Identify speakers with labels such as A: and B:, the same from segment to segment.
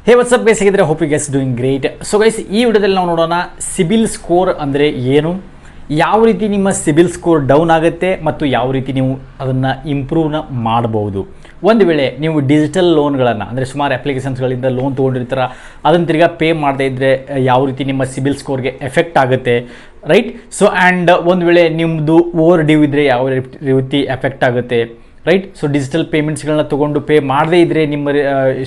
A: ಹೇ what's up guys, ಹೇಗಿದ್ರೆ hope you guys doing great. So guys, ಈ ವಿಡಿಯೋದಲ್ಲಿ ನಾವು ನೋಡೋಣ ಸಿಬಿಲ್ ಸ್ಕೋರ್ ಅಂದರೆ ಏನು, ಯಾವ ರೀತಿ ನಿಮ್ಮ ಸಿಬಿಲ್ ಸ್ಕೋರ್ ಡೌನ್ ಆಗುತ್ತೆ ಮತ್ತು ಯಾವ ರೀತಿ ನೀವು ಅದನ್ನು ಇಂಪ್ರೂವ್ನ ಮಾಡಬಹುದು. ಒಂದು ವೇಳೆ ನೀವು ಡಿಜಿಟಲ್ ಲೋನ್ಗಳನ್ನು ಅಂದರೆ ಸುಮಾರು ಅಪ್ಲಿಕೇಶನ್ಸ್ಗಳಿಂದ ಲೋನ್ ತೊಗೊಂಡಿರ್ತೀರ, ಅದನ್ನು ತಿರ್ಗಾ ಪೇ ಮಾಡದೇ ಇದ್ದರೆ ಯಾವ ರೀತಿ ನಿಮ್ಮ ಸಿಬಿಲ್ ಸ್ಕೋರ್ಗೆ ಎಫೆಕ್ಟ್ ಆಗುತ್ತೆ, ರೈಟ್. ಸೊ ಆ್ಯಂಡ್ ಒಂದು ವೇಳೆ ನಿಮ್ಮದು ಓವರ್ ಡ್ಯೂ ಇದ್ದರೆ ಯಾವ ರೀತಿ ಎಫೆಕ್ಟ್ ಆಗುತ್ತೆ, ರೈಟ್. ಸೊ ಡಿಜಿಟಲ್ ಪೇಮೆಂಟ್ಸ್ಗಳನ್ನ ತೊಗೊಂಡು ಪೇ ಮಾಡದೇ ಇದ್ದರೆ ನಿಮ್ಮ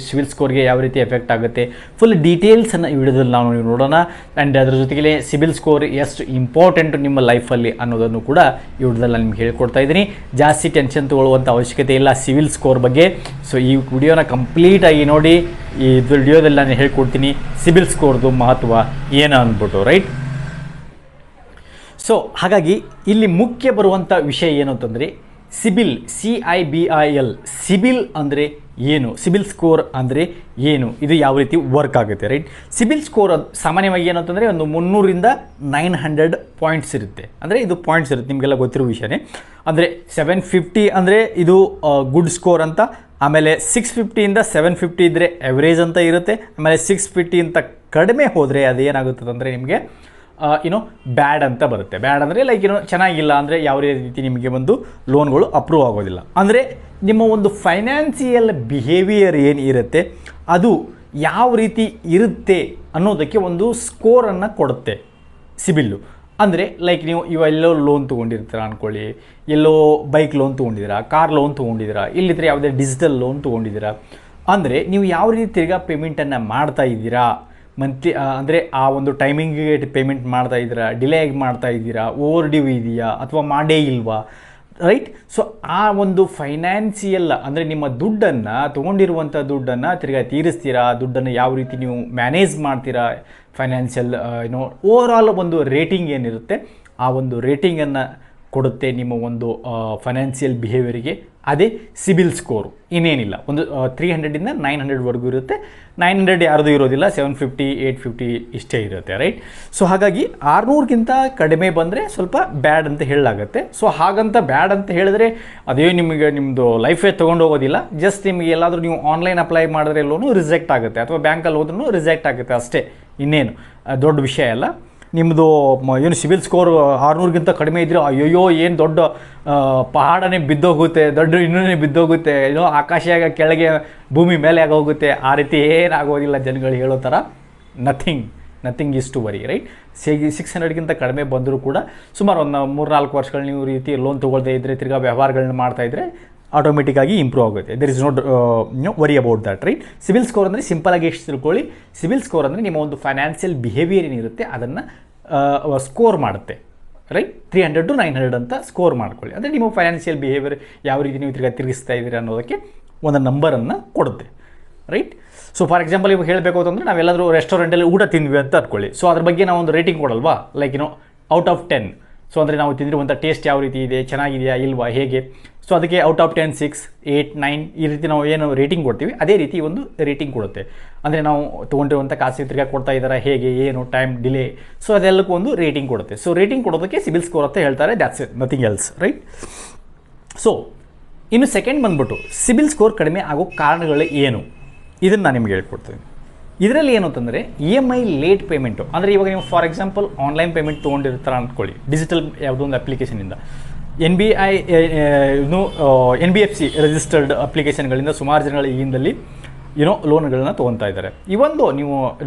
A: ಸಿವಿಲ್ ಸ್ಕೋರ್ಗೆ ಯಾವ ರೀತಿ ಎಫೆಕ್ಟ್ ಆಗುತ್ತೆ, ಫುಲ್ ಡೀಟೇಲ್ಸನ್ನು ಈ ವಿಡಿಯೋದಲ್ಲಿ ನಾವು ನೋಡೋಣ. ಆ್ಯಂಡ್ ಅದರ ಜೊತೆಗೆ ಸಿಬಿಲ್ ಸ್ಕೋರ್ ಎಷ್ಟು ಇಂಪಾರ್ಟೆಂಟು ನಿಮ್ಮ ಲೈಫಲ್ಲಿ ಅನ್ನೋದನ್ನು ಕೂಡ ಈ ವಿಡಿಯೋದಲ್ಲಿ ನಾನು ನಿಮ್ಗೆ ಹೇಳ್ಕೊಡ್ತಾ ಇದ್ದೀನಿ. ಜಾಸ್ತಿ ಟೆನ್ಷನ್ ತೊಗೊಳ್ಳುವಂಥ ಅವಶ್ಯಕತೆ ಇಲ್ಲ ಸಿವಿಲ್ ಸ್ಕೋರ್ ಬಗ್ಗೆ. ಸೊ ಈ ವಿಡಿಯೋನ ಕಂಪ್ಲೀಟಾಗಿ ನೋಡಿ. ಈ ವಿಡಿಯೋದಲ್ಲಿ ನಾನು ಹೇಳ್ಕೊಡ್ತೀನಿ ಸಿಬಿಲ್ ಸ್ಕೋರ್ದು ಮಹತ್ವ ಏನು ಅಂದ್ಬಿಟ್ಟು, ರೈಟ್. ಸೊ ಹಾಗಾಗಿ ಇಲ್ಲಿ ಮುಖ್ಯ ಬರುವಂಥ ವಿಷಯ ಏನು ಅಂತಂದರೆ ಸಿಬಿಲ್, CIBIL. ಸಿಬಿಲ್ ಅಂದರೆ ಏನು, ಸಿಬಿಲ್ ಸ್ಕೋರ್ ಅಂದರೆ ಏನು, ಇದು ಯಾವ ರೀತಿ ವರ್ಕ್ ಆಗುತ್ತೆ, ರೈಟ್. ಸಿಬಿಲ್ ಸ್ಕೋರ್ ಸಾಮಾನ್ಯವಾಗಿ ಏನು ಅಂತಂದರೆ ಒಂದು 300ರಿಂದ 900 ಪಾಯಿಂಟ್ಸ್ ಇರುತ್ತೆ. ಅಂದರೆ ಇದು ಪಾಯಿಂಟ್ಸ್ ಇರುತ್ತೆ, ನಿಮಗೆಲ್ಲ ಗೊತ್ತಿರೋ ವಿಷಯನೇ. ಅಂದರೆ 750 ಅಂದರೆ ಇದು ಗುಡ್ ಸ್ಕೋರ್ ಅಂತ, ಆಮೇಲೆ 650ಯಿಂದ 750 ಇದ್ದರೆ ಎವರೇಜ್ ಅಂತ ಇರುತ್ತೆ. ಆಮೇಲೆ 650 ಕಡಿಮೆ ಹೋದರೆ ಅದೇನಾಗುತ್ತದೆ ಅಂದರೆ ನಿಮಗೆ ಬ್ಯಾಡ್ ಅಂತ ಬರುತ್ತೆ. ಬ್ಯಾಡ್ ಅಂದರೆ ಲೈಕ್ ಚೆನ್ನಾಗಿಲ್ಲ ಅಂದರೆ ಯಾವ ರೀತಿ ನಿಮಗೆ ಒಂದು ಲೋನ್ಗಳು ಅಪ್ರೂವ್ ಆಗೋದಿಲ್ಲ. ಅಂದರೆ ನಿಮ್ಮ ಒಂದು ಫೈನಾನ್ಸಿಯಲ್ ಬಿಹೇವಿಯರ್ ಏನು ಇರುತ್ತೆ ಅದು ಯಾವ ರೀತಿ ಇರುತ್ತೆ ಅನ್ನೋದಕ್ಕೆ ಒಂದು ಸ್ಕೋರನ್ನು ಕೊಡುತ್ತೆ ಸಿಬಿಲ್ಲು. ಅಂದರೆ ಲೈಕ್ ನೀವು ಎಲ್ಲೋ ಲೋನ್ ತೊಗೊಂಡಿರ್ತೀರ ಅಂದ್ಕೊಳ್ಳಿ, ಎಲ್ಲೋ ಬೈಕ್ ಲೋನ್ ತೊಗೊಂಡಿದ್ದೀರಾ, ಕಾರ್ ಲೋನ್ ತೊಗೊಂಡಿದ್ದೀರಾ, ಇಲ್ಲಿದ್ರೆ ಯಾವುದೇ ಡಿಜಿಟಲ್ ಲೋನ್ ತೊಗೊಂಡಿದ್ದೀರಾ, ಅಂದರೆ ನೀವು ಯಾವ ರೀತಿ ತಿರ್ಗಾ ಪೇಮೆಂಟನ್ನು ಮಾಡ್ತಾ ಇದ್ದೀರಾ, ಮಂತ್ಲಿ ಅಂದರೆ ಆ ಒಂದು ಟೈಮಿಂಗಿಗೆ ಪೇಮೆಂಟ್ ಮಾಡ್ತಾ ಇದ್ದೀರಾ, ಡಿಲೇ ಆಗಿ ಮಾಡ್ತಾ ಇದ್ದೀರಾ, ಓವರ್ ಡ್ಯೂ ಇದೆಯಾ ಅಥವಾ ಮಾಡೇ ಇಲ್ವಾ, ರೈಟ್. ಸೊ ಆ ಒಂದು ಫೈನಾನ್ಸಿಯಲ್ ಅಂದರೆ ನಿಮ್ಮ ದುಡ್ಡನ್ನು ತೊಗೊಂಡಿರುವಂಥ ದುಡ್ಡನ್ನು ತಿರ್ಗಾ ತೀರಿಸ್ತೀರಾ, ದುಡ್ಡನ್ನು ಯಾವ ರೀತಿ ನೀವು ಮ್ಯಾನೇಜ್ ಮಾಡ್ತೀರಾ, ಫೈನಾನ್ಷಿಯಲ್ ಓವರ್ ಆಲ್ ಒಂದು ರೇಟಿಂಗ್ ಏನಿರುತ್ತೆ ಆ ಒಂದು ರೇಟಿಂಗನ್ನು ಕೊಡುತ್ತೆ ನಿಮ್ಮ ಒಂದು ಫೈನಾನ್ಷಿಯಲ್ ಬಿಹೇವಿಯರಿಗೆ. ಅದೇ ಸಿಬಿಲ್ ಸ್ಕೋರು, ಇನ್ನೇನಿಲ್ಲ. ಒಂದು 300ರಿಂದ 900ವರೆಗೂ ಇರುತ್ತೆ. 900 ಯಾರ್ದು ಇರೋದಿಲ್ಲ, 750 850 ಇಷ್ಟೇ ಇರುತ್ತೆ, ರೈಟ್. ಸೊ ಹಾಗಾಗಿ 600ಗಿಂತ ಕಡಿಮೆ ಬಂದರೆ ಸ್ವಲ್ಪ ಬ್ಯಾಡ್ ಅಂತ ಹೇಳಲಾಗುತ್ತೆ. ಸೊ ಹಾಗಂತ ಬ್ಯಾಡ್ ಅಂತ ಹೇಳಿದ್ರೆ ಅದೇ ನಿಮಗೆ ನಿಮ್ಮದು ಲೈಫೇ ತೊಗೊಂಡು ಹೋಗೋದಿಲ್ಲ. ಜಸ್ಟ್ ನಿಮಗೆ ಎಲ್ಲಾದರೂ ನೀವು ಆನ್ಲೈನ್ ಅಪ್ಲೈ ಮಾಡಿದ್ರೆ ಲೋನು ರಿಜೆಕ್ಟ್ ಆಗುತ್ತೆ, ಅಥವಾ ಬ್ಯಾಂಕಲ್ಲಿ ಹೋದ್ರೂ ರಿಜೆಕ್ಟ್ ಆಗುತ್ತೆ ಅಷ್ಟೇ, ಇನ್ನೇನು ದೊಡ್ಡ ವಿಷಯ ಅಲ್ಲ. ನಿಮ್ಮದು ಏನು ಸಿಬಿಲ್ ಸ್ಕೋರ್ 600ಗಿಂತ ಕಡಿಮೆ ಇದ್ದರೆ ಅಯ್ಯೋಯ್ಯೋ ಏನು ದೊಡ್ಡ ಪಹಾಡನೇ ಬಿದ್ದೋಗುತ್ತೆ, ದೊಡ್ಡ ಇನ್ನೂ ಬಿದ್ದೋಗುತ್ತೆ, ಆಕಾಶ ಕೆಳಗೆ ಭೂಮಿ ಮೇಲೆ ಆಗೋಗುತ್ತೆ, ಆ ರೀತಿ ಏನಾಗೋದಿಲ್ಲ ಜನಗಳು ಹೇಳೋ ಥರ. Nothing is to worry, right. 600ಗಿಂತ ಕಡಿಮೆ ಬಂದರೂ ಕೂಡ ಸುಮಾರು ಒಂದು 3-4 ವರ್ಷಗಳು ನೀವು ರೀತಿ ಲೋನ್ ತೊಗೊಳ್ದೇ ಇದ್ದರೆ, ತಿರ್ಗಾ ವ್ಯವಹಾರಗಳನ್ನ ಮಾಡ್ತಾಯಿದ್ರೆ ಆಟೋಮೆಟಿಕ್ಕಾಗಿ ಇಂಪ್ರೂವ್ ಆಗುತ್ತೆ. There is no worry about that, right. CIBIL score ಅಂದರೆ ಸಿಂಪಲಾಗಿ ಎಷ್ಟು ತಿಳ್ಕೊಳ್ಳಿ, ಸಿಬಿಲ್ ಸ್ಕೋರ್ ಅಂದರೆ ನಿಮ್ಮ ಒಂದು ಫೈನಾನ್ಷಿಯಲ್ ಬಿಹೇವಿಯರ್ ಏನಿರುತ್ತೆ ಅದನ್ನು ಸ್ಕೋರ್ ಮಾಡುತ್ತೆ, ರೈಟ್. 300 to 900 ಅಂತ ಸ್ಕೋರ್ ಮಾಡ್ಕೊಳ್ಳಿ. ಅಂದರೆ ನಿಮ್ಮ ಫೈನಾನ್ಷಿಯಲ್ ಬಿಹೇವಿಯರ್ ಯಾವ ರೀತಿ ನೀವು ತಿರುಗಿಸ್ತಾ ಇದ್ದೀರಿ ಅನ್ನೋದಕ್ಕೆ ಒಂದು ನಂಬರನ್ನು ಕೊಡುತ್ತೆ, ರೈಟ್. ಸೊ ಫಾರ್ ಎಕ್ಸಾಂಪಲ್ ಇವಾಗ ಹೇಳಬೇಕು ಅಂತಂದರೆ ನಾವೆಲ್ಲಾದರೂ ರೆಸ್ಟೋರೆಂಟಲ್ಲಿ ಊಟ ತಿಂದ್ವಿ ಅಂತ ಅಂದ್ಕೊಳ್ಳಿ. ಸೊ ಅದ್ರ ಬಗ್ಗೆ ನಾವು ಒಂದು ರೇಟಿಂಗ್ ಕೊಡಲ್ವಾ, ಲೈಕ್ ಔಟ್ ಆಫ್ 10. ಸೊ ಅಂದರೆ ನಾವು ತಿಂದಿರುವಂಥ ಟೇಸ್ಟ್ ಯಾವ ರೀತಿ ಇದೆ, ಚೆನ್ನಾಗಿದೆಯಾ ಇಲ್ವಾ, ಹೇಗೆ. ಸೊ ಅದಕ್ಕೆ ಔಟ್ ಆಫ್ 10 6 8 9 ಈ ರೀತಿ ನಾವು ಏನು ರೇಟಿಂಗ್ ಕೊಡ್ತೀವಿ ಅದೇ ರೀತಿ ಒಂದು ರೇಟಿಂಗ್ ಕೊಡುತ್ತೆ. ಅಂದರೆ ನಾವು ತೊಗೊಂಡಿರುವಂಥ ಕಾಸಿಗೆ ತಿರ್ಗಾ ಕೊಡ್ತಾ ಇದ್ದಾರೆ, ಹೇಗೆ, ಏನು, ಟೈಮ್ ಡಿಲೇ, ಸೊ ಅದೆಲ್ಲಕ್ಕೂ ಒಂದು ರೇಟಿಂಗ್ ಕೊಡುತ್ತೆ. ಸೊ ರೇಟಿಂಗ್ ಕೊಡೋದಕ್ಕೆ ಸಿಬಿಲ್ ಸ್ಕೋರ್ ಅಂತ ಹೇಳ್ತಾರೆ, that's it, nothing else, right. So ಇನ್ನು ಸೆಕೆಂಡ್ ಬಂದ್ಬಿಟ್ಟು ಸಿಬಿಲ್ ಸ್ಕೋರ್ ಕಡಿಮೆ ಆಗೋ ಕಾರಣಗಳು ಏನು, ಇದನ್ನು ನಾನು ನಿಮ್ಗೆ ಹೇಳ್ಕೊಡ್ತೀನಿ. ಇದರಲ್ಲಿ ಏನು ಅಂತಂದರೆ EMI ಲೇಟ್ ಪೇಮೆಂಟು. ಅಂದರೆ ಇವಾಗ ನೀವು ಫಾರ್ ಎಕ್ಸಾಂಪಲ್ ಆನ್ಲೈನ್ ಪೇಮೆಂಟ್ ತೊಗೊಂಡಿರ್ತಾರೆ ಅಂದ್ಕೊಳ್ಳಿ, ಡಿಜಿಟಲ್ ಯಾವುದೋ ಒಂದು ಅಪ್ಲಿಕೇಶನಿಂದ, NBFC ರಿಜಿಸ್ಟರ್ಡ್ ಅಪ್ಲಿಕೇಶನ್ಗಳಿಂದ ಸುಮಾರು ಜನಗಳು ಈಗಿಂದಲ್ಲಿ ಲೋನ್ಗಳನ್ನ ತೊಗೊತಾ ಇದ್ದಾರೆ. ಇವೊಂದು ನೀವು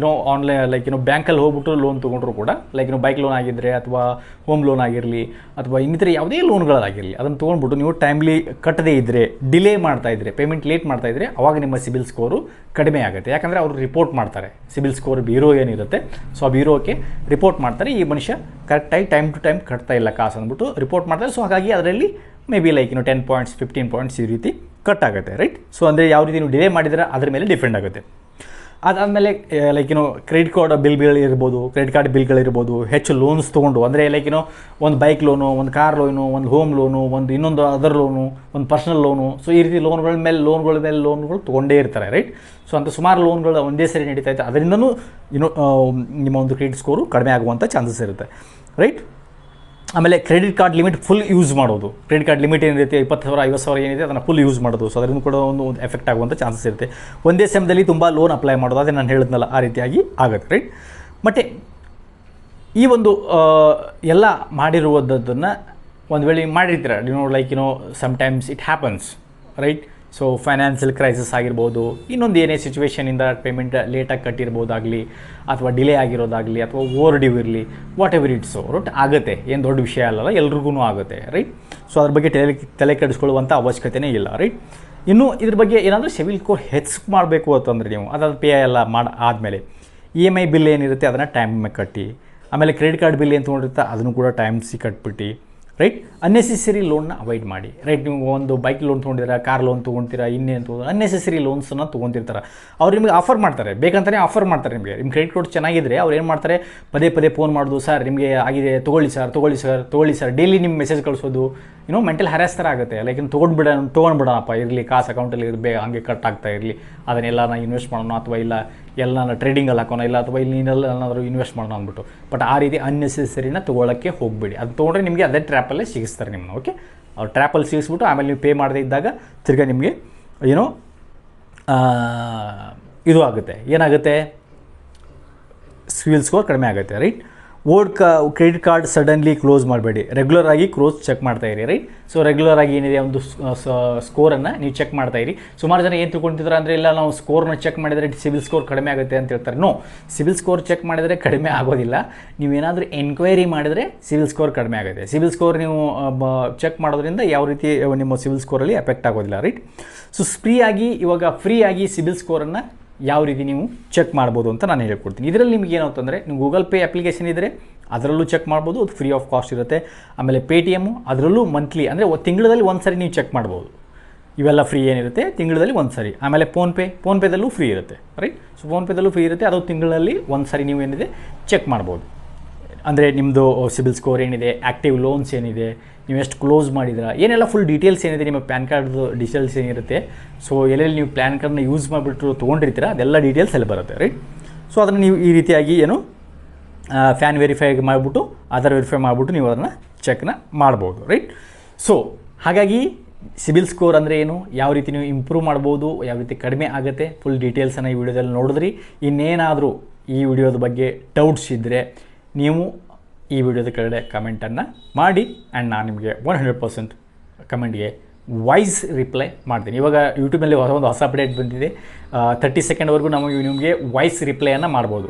A: ಆನ್ಲೈನ್ ಲೈಕ್ ಬ್ಯಾಂಕಲ್ಲಿ ಹೋಗ್ಬಿಟ್ಟು ಲೋನ್ ತೊಗೊಂಡ್ರು ಕೂಡ, ಲೈಕ್ ಬೈಕ್ ಲೋನ್ ಆಗಿದ್ದರೆ ಅಥವಾ ಹೋಮ್ ಲೋನ್ ಆಗಿರಲಿ ಅಥವಾ ಇನ್ನಿತರ ಯಾವುದೇ ಲೋನ್ಗಳಾಗಿರಲಿ, ಅದನ್ನು ತೊಗೊಂಡ್ಬಿಟ್ಟು ನೀವು ಟೈಮ್ಲಿ ಕಟ್ಟದೇ ಇದ್ದರೆ, ಡಿಲೇ ಮಾಡ್ತಾ ಇದ್ದರೆ, ಪೇಮೆಂಟ್ ಲೇಟ್ ಮಾಡ್ತಾ ಇದ್ದರೆ ಅವಾಗ ನಿಮ್ಮ ಸಿಬಿಲ್ ಸ್ಕೋರು ಕಡಿಮೆ ಆಗುತ್ತೆ. ಯಾಕಂದರೆ ಅವರು ರಿಪೋರ್ಟ್ ಮಾಡ್ತಾರೆ, ಸಿಬಿಲ್ ಸ್ಕೋರ್ ಬ್ಯೂರೋ ಏನಿರುತ್ತೆ, ಸೊ ಆ ಬ್ಯೂರೋಕ್ಕೆ ರಿಪೋರ್ಟ್ ಮಾಡ್ತಾರೆ, ಈ ಮನುಷ್ಯ ಕರೆಕ್ಟಾಗಿ ಟೈಮ್ ಟು ಟೈಮ್ ಕಟ್ತಾ ಇಲ್ಲ ಕಾಸು ಅಂದ್ಬಿಟ್ಟು ರಿಪೋರ್ಟ್ ಮಾಡ್ತಾರೆ. ಸೊ ಹಾಗಾಗಿ ಅದರಲ್ಲಿ may be like 10 points 15 points ಈ ರೀತಿ ಕಟ್ ಆಗುತ್ತೆ, ರೈಟ್. ಸೊ ಅಂದರೆ ಯಾವ ರೀತಿ ನೀವು ಡಿಲೇ ಮಾಡಿದರೆ ಅದ್ರ ಮೇಲೆ ಡಿಪೆಂಡ್ ಆಗುತ್ತೆ. ಅದಾದಮೇಲೆ ಲೈಕ್ ಕ್ರೆಡಿಟ್ ಕಾರ್ಡ್ ಬಿಲ್ಗಳಿರ್ಬೋದು, ಕ್ರೆಡಿಟ್ ಕಾರ್ಡ್ ಬಿಲ್ಗಳಿರ್ಬೋದು, ಹೆಚ್ಚು ಲೋನ್ಸ್ ತೊಗೊಂಡು, ಅಂದರೆ ಲೈಕ್ ಒಂದು ಬೈಕ್ ಲೋನು, ಒಂದು ಕಾರ್ ಲೋನು, ಒಂದು ಹೋಮ್ ಲೋನು, ಒಂದು ಇನ್ನೊಂದು ಅದರ್ ಲೋನು, ಒಂದು ಪರ್ಸನಲ್ ಲೋನು, ಸೊ ಈ ರೀತಿ ಲೋನ್ಗಳ ಮೇಲೆ ಲೋನ್ಗಳು ತೊಗೊಂಡೇ ಇರ್ತಾರೆ, ರೈಟ್. ಸೊ ಅಂತ ಸುಮಾರು ಲೋನ್ಗಳು ಒಂದೇ ಸರಿ ನಡೀತಾ ಇತ್ತು, ಅದರಿಂದನೂ ನಿಮ್ಮ ಒಂದು ಕ್ರೆಡಿಟ್ ಸ್ಕೋರು ಕಡಿಮೆ ಆಗುವಂಥ ಚಾನ್ಸಸ್ ಇರುತ್ತೆ, ರೈಟ್. ಆಮೇಲೆ credit card limit full use ಮಾಡೋದು. ಕ್ರೆಡಿಟ್ ಕಾರ್ಡ್ ಲಿಮಿಟ್ ಏನಿರುತ್ತೆ 20,000 50,000 ಏನಿದೆ ಅದನ್ನು ಫುಲ್ ಯೂಸ್ ಮಾಡೋದು. ಸೊ ಅದರಿಂದ ಕೂಡ ಒಂದು ಎಫೆಕ್ಟ್ ಆಗುವಂಥ ಚಾನ್ಸಸ್ ಇರುತ್ತೆ. ಒಂದೇ ಸಮಯದಲ್ಲಿ ತುಂಬ ಲೋನ್ ಅಪ್ಲೈ ಮಾಡೋದು, ಅದೇ ನಾನು ಹೇಳಿದ್ನಲ್ಲ ಆ ರೀತಿಯಾಗಿ ಆಗುತ್ತೆ, ರೈಟ್. ಮತ್ತು ಈ ಒಂದು ಎಲ್ಲ ಮಾಡಿರುವುದನ್ನು ಒಂದು ವೇಳೆ ಮಾಡಿರ್ತೀರ, sometimes it happens, right. So financial crisis ಆಗಿರ್ಬೋದು, ಇನ್ನೊಂದು ಏನೇ ಸಿಚುವೇಷನಿಂದ ಪೇಮೆಂಟ್ ಲೇಟಾಗಿ ಕಟ್ಟಿರ್ಬೋದಾಗಲಿ, ಅಥವಾ ಡಿಲೇ ಆಗಿರೋದಾಗಲಿ, ಅಥವಾ ಓವರ್ ಡ್ಯೂ ಇರಲಿ, ವಾಟ್ ಎವರ್ ಇಟ್ಸ್ ರೈಟ್, ಆಗುತ್ತೆ. ಏನು ದೊಡ್ಡ ವಿಷಯ ಅಲ್ಲಲ್ಲ, ಎಲ್ರಿಗೂ ಆಗುತ್ತೆ, ರೈಟ್. ಸೊ ಅದ್ರ ಬಗ್ಗೆ ತಲೆ ಕೆಡಿಸ್ಕೊಳ್ಳುವಂಥ ಅವಶ್ಯಕತೆಯೇ ಇಲ್ಲ, ರೈಟ್. ಇನ್ನು ಇದ್ರ ಬಗ್ಗೆ ಏನಾದರೂ ಸಿಬಿಲ್ ಸ್ಕೋರ್ ಹೆಚ್ಚು ಮಾಡಬೇಕು ಅಂತಂದರೆ ನೀವು ಅದಾದ ಪೇ ಎಲ್ಲ ಆದಮೇಲೆ EMI ಬಿಲ್ ಏನಿರುತ್ತೆ ಅದನ್ನು ಟೈಮ್ ಕಟ್ಟಿ, ಆಮೇಲೆ ಕ್ರೆಡಿಟ್ ಕಾರ್ಡ್ ಬಿಲ್ ಏನು ತೊಗೊಂಡಿರುತ್ತೆ ಅದನ್ನು ಕೂಡ ಟೈಮ್ಸಿಗೆ ಕಟ್ಬಿಟ್ಟು, ರೈಟ್. ಅನ್ನೆಸೆಸರಿ ಲೋನ್ನ ಅವಾಯ್ಡ್ ಮಾಡಿ, ರೈಟ್. ನೀವು ಒಂದು ಬೈಕ್ ಲೋನ್ ತೊಗೊಂಡಿರಾ, ಕಾರ್ ಲೋನ್ ತೊಗೊತೀರಾ, ಇನ್ನೇನು ತೊಗೊಂಡು ಅನ್ನೆಸೆಸರಿ ಲೋನ್ಸನ್ನು ತೊಗೊತಿರ್ತಾರೆ. ಅವ್ರು ನಿಮಗೆ ಆಫರ್ ಮಾಡ್ತಾರೆ, ಬೇಕಂತಲೇ ಆಫರ್ ಮಾಡ್ತಾರೆ ನಿಮಗೆ. ನಿಮ್ಮ ಕ್ರೆಡಿಟ್ ಕಾರ್ಡ್ ಚೆನ್ನಾಗಿದ್ದರೆ ಅವ್ರು ಏನು ಮಾಡ್ತಾರೆ, ಪದೇ ಪದೇ ಫೋನ್ ಮಾಡೋದು, ಸರ್ ನಿಮಗೆ ಆಗಿದೆ, ತೊಗೊಳ್ಳಿ ಸರ್ ಡೈಲಿ ನಿಮ್ಮ ಮೆಸೇಜ್ ಕಳಿಸೋದು, ಮೆಂಟಲ್ ಹ್ಯಾರಾಸ್ ಥರ ಆಗುತ್ತೆ. ಲೈಕ್ ತೊಗೊಂಡ್ಬಿಡೋಣಪ್ಪ, ಇರಲಿ ಕಾಸು ಅಕೌಂಟಲ್ಲಿ ಇರಬೇಕು, ಹಂಗೆ ಕಟ್ ಆಗ್ತಾ ಇರಲಿ, ಅದನ್ನೆಲ್ಲ ನಾನು ಇನ್ವೆಸ್ಟ್ ಮಾಡೋಣ, ಅಥವಾ ಇಲ್ಲ ಎಲ್ಲ ಟ್ರೇಡಿಂಗಲ್ಲಿ ಹಾಕೋಣ, ಇಲ್ಲ ಅಥವಾ ಇಲ್ಲಿ ಏನಾದರೂ ಇನ್ವೆಸ್ಟ್ ಮಾಡೋಣ ಅಂದ್ಬಿಟ್ಟು. ಬಟ್ ಆ ರೀತಿ ಅನ್ನೆಸೆಸರಿನ ತೊಗೊಳ್ಳೋಕ್ಕೆ ಹೋಗಬೇಡಿ. ಅದು ತೊಗೊಂಡ್ರೆ ನಿಮಗೆ ಅದೇ ಟ್ರ್ಯಾಪಲ್ಲೇ ಸಿಗಿಸ್ತಾರೆ ನಿಮ್ಮನ್ನು, ಓಕೆ. ಅವ್ರು ಟ್ರ್ಯಾಪಲ್ಲಿ ಸಿಗಿಸ್ಬಿಟ್ಟು ಆಮೇಲೆ ನೀವು ಪೇ ಮಾಡದೇ ಇದ್ದಾಗ ತಿರ್ಗಾ ನಿಮಗೆ ಇದು ಆಗುತ್ತೆ, ಏನಾಗುತ್ತೆ, ಸಿಬಿಲ್ ಸ್ಕೋರ್ ಕಡಿಮೆ ಆಗುತ್ತೆ, right. Credit card suddenly close ಮಾಡಬೇಡಿ, ರೆಗ್ಯುಲರ್ ಆಗಿ ಚೆಕ್ ಮಾಡ್ತಾ ಇರಿ, ರೈಟ್. ಸೊ ರೆಗ್ಯುಲರ್ ಆಗಿ ಏನಿದೆ ಒಂದು ಸ್ಕೋರನ್ನು ನೀವು ಚೆಕ್ ಮಾಡ್ತಾ ಇರಿ. ಸುಮಾರು ಜನ ಏನು ತಿಳ್ಕೊಳ್ತಿದ್ದಾರೆ ಅಂದರೆ, ಇಲ್ಲ ನಾವು ಸ್ಕೋರ್ನ ಚೆಕ್ ಮಾಡಿದರೆ ಸಿಬಿಲ್ ಸ್ಕೋರ್ ಕಡಿಮೆ ಆಗುತ್ತೆ ಅಂತ ಹೇಳ್ತಾರೆ. ನೋ, ಸಿಬಿಲ್ ಸ್ಕೋರ್ ಚೆಕ್ ಮಾಡಿದರೆ ಕಡಿಮೆ ಆಗೋದಿಲ್ಲ. ನೀವೇನಾದರೂ ಎನ್ಕ್ವೈರಿ ಮಾಡಿದರೆ ಸಿಬಿಲ್ ಸ್ಕೋರ್ ಕಡಿಮೆ ಆಗುತ್ತೆ. ಸಿಬಿಲ್ ಸ್ಕೋರ್ ನೀವು ಚೆಕ್ ಮಾಡೋದ್ರಿಂದ ಯಾವ ರೀತಿ ನಿಮ್ಮ ಸಿಬಿಲ್ ಸ್ಕೋರಲ್ಲಿ ಎಫೆಕ್ಟ್ ಆಗೋದಿಲ್ಲ, ರೈಟ್. ಸೊ ಫ್ರೀ ಆಗಿ ಸಿಬಿಲ್ ಸ್ಕೋರನ್ನು ಯಾವ ರೀತಿ ನೀವು ಚೆಕ್ ಮಾಡ್ಬೋದು ಅಂತ ನಾನು ಹೇಳ್ಕೊಡ್ತೀನಿ. ಇದರಲ್ಲಿ ನಿಮ್ಗೆ ಏನಾಗ್ತಂದರೆ, ನೀವು ಗೂಗಲ್ ಪೇ ಅಪ್ಲಿಕೇಶನ್ ಇದ್ದರೆ ಅದರಲ್ಲೂ ಚೆಕ್ ಮಾಡ್ಬೋದು, ಅದು ಫ್ರೀ ಆಫ್ ಕಾಸ್ಟ್ ಇರುತ್ತೆ. ಆಮೇಲೆ ಪೇಟಿಎಮ್ಮು ಅದರಲ್ಲೂ ಮಂತ್ಲಿ ಅಂದರೆ ತಿಂಗಳಲ್ಲಿ ಒಂದು ಸರಿ ನೀವು ಚೆಕ್ ಮಾಡ್ಬೋದು. ಇವೆಲ್ಲ ಫ್ರೀ ಏನಿರುತ್ತೆ ತಿಂಗಳಲ್ಲಿ ಒಂದು ಸರಿ. ಆಮೇಲೆ ಫೋನ್ಪೇದಲ್ಲೂ ಫ್ರೀ ಇರುತ್ತೆ, ರೈಟ್. ಸೊ ಫೋನ್ಪೇದಲ್ಲೂ ಫ್ರೀ ಇರುತ್ತೆ, ಅದು ತಿಂಗಳಲ್ಲಿ ಒಂದು ಸರಿ ನೀವು ಏನಿದೆ ಚೆಕ್ ಮಾಡ್ಬೋದು. ಅಂದರೆ ನಿಮ್ಮದು ಸಿಬಿಲ್ ಸ್ಕೋರ್ ಏನಿದೆ, ಆ್ಯಕ್ಟಿವ್ ಲೋನ್ಸ್ ಏನಿದೆ, ನೀವು ಎಷ್ಟು ಕ್ಲೋಸ್ ಮಾಡಿದ್ರೆ, ಏನೆಲ್ಲ ಫುಲ್ ಡೀಟೇಲ್ಸ್ ಏನಿದೆ, ನಿಮ್ಮ ಪ್ಯಾನ್ ಕಾರ್ಡ್ದು ಡೀಟೇಲ್ಸ್ ಏನಿರುತ್ತೆ, ಸೊ ಎಲ್ಲೆಲ್ಲಿ ನೀವು ಪ್ಯಾನ್ ಕಾರ್ಡ್ನ ಯೂಸ್ ಮಾಡಿಬಿಟ್ಟು ತೊಗೊಂಡಿರ್ತೀರ ಅದೆಲ್ಲ ಡೀಟೇಲ್ಸ್ ಎಲ್ಲ ಬರುತ್ತೆ, ರೈಟ್. ಸೊ ಅದನ್ನು ನೀವು ಈ ರೀತಿಯಾಗಿ ಫ್ಯಾನ್ ವೆರಿಫೈ ಮಾಡಿಬಿಟ್ಟು, ಆಧಾರ್ ವೆರಿಫೈ ಮಾಡಿಬಿಟ್ಟು ನೀವು ಅದನ್ನು ಚೆಕ್ನ ಮಾಡ್ಬೋದು, ರೈಟ್. ಸೊ ಹಾಗಾಗಿ ಸಿಬಿಲ್ ಸ್ಕೋರ್ ಅಂದರೆ ಏನು, ಯಾವ ರೀತಿ ನೀವು ಇಂಪ್ರೂವ್ ಮಾಡ್ಬೋದು, ಯಾವ ರೀತಿ ಕಡಿಮೆ ಆಗುತ್ತೆ, ಫುಲ್ ಡೀಟೇಲ್ಸನ್ನು ಈ ವಿಡಿಯೋದಲ್ಲಿ ನೋಡಿದ್ರಿ. ಇನ್ನೇನಾದರೂ ಈ ವಿಡಿಯೋದ ಬಗ್ಗೆ ಡೌಟ್ಸ್ ಇದ್ದರೆ ನೀವು ಈ ವಿಡಿಯೋದ ಕೆಳಗಡೆ ಕಮೆಂಟನ್ನು ಮಾಡಿ, ಆ್ಯಂಡ್ ನಾನು ನಿಮಗೆ 100% ಕಮೆಂಟ್ಗೆ ವಾಯ್ಸ್ ರಿಪ್ಲೈ ಮಾಡ್ತೀನಿ. ಇವಾಗ ಯೂಟ್ಯೂಬಲ್ಲಿ ಒಂದು ಹೊಸ ಅಪ್ಡೇಟ್ ಬಂದಿದೆ, 30 ಸೆಕೆಂಡ್ವರೆಗೂ ನಿಮಗೆ ವಾಯ್ಸ್ ರಿಪ್ಲೈಯನ್ನು ಮಾಡ್ಬೋದು.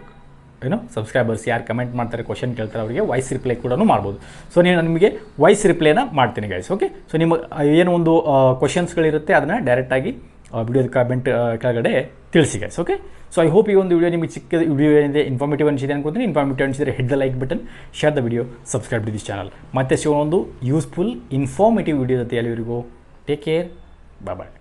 A: ಸಬ್ಸ್ಕ್ರೈಬರ್ಸ್ ಯಾರು ಕಮೆಂಟ್ ಮಾಡ್ತಾರೆ, ಕ್ವಶನ್ ಕೇಳ್ತಾರೆ, ಅವರಿಗೆ ವಾಯ್ಸ್ ರಿಪ್ಲೈ ಕೂಡ ಮಾಡ್ಬೋದು. ಸೊ ನಾನು ನಿಮಗೆ ವಾಯ್ಸ್ ರಿಪ್ಲೈನ ಮಾಡ್ತೀನಿ ಗೈಸ್, ಓಕೆ. ಸೊ ನಿಮ್ಮ ಏನು ಒಂದು ಕ್ವಶನ್ಸ್ಗಳಿರುತ್ತೆ ಅದನ್ನು ಡೈರೆಕ್ಟಾಗಿ ವಿಡಿಯೋದ ಕಮೆಂಟ್ ಕೆಳಗಡೆ ತಿಳಿಸಿ guys, okay. So I hope ಈ ಒಂದು ವಿಡಿಯೋ ನಿಮಗೆ ಚಿಕ್ಕ ವಿಡಿಯೋ ಏನಿದೆ ಇನ್ಫಾರ್ಮೇಟಿವ್ ಅನಿಸಿದೆ ಅನ್ಕೋತೀನಿ. ಇನ್ಫಾರ್ಮೇಟಿವ್ ಅನಿಸಿದರೆ hit the like button, share the video, subscribe to this channel. ಮತ್ತೆ ಸಿಗೋಣ ಒಂದು ಯೂಸ್ಫುಲ್ ಇನ್ಫಾರ್ಮೇಟಿವ್ ವಿಡಿಯೋ ಜೊತೆ. ಅಲ್ಲಿವರೆಗೂ ಟೇಕ್ ಕೇರ್, ಬಾಯ್.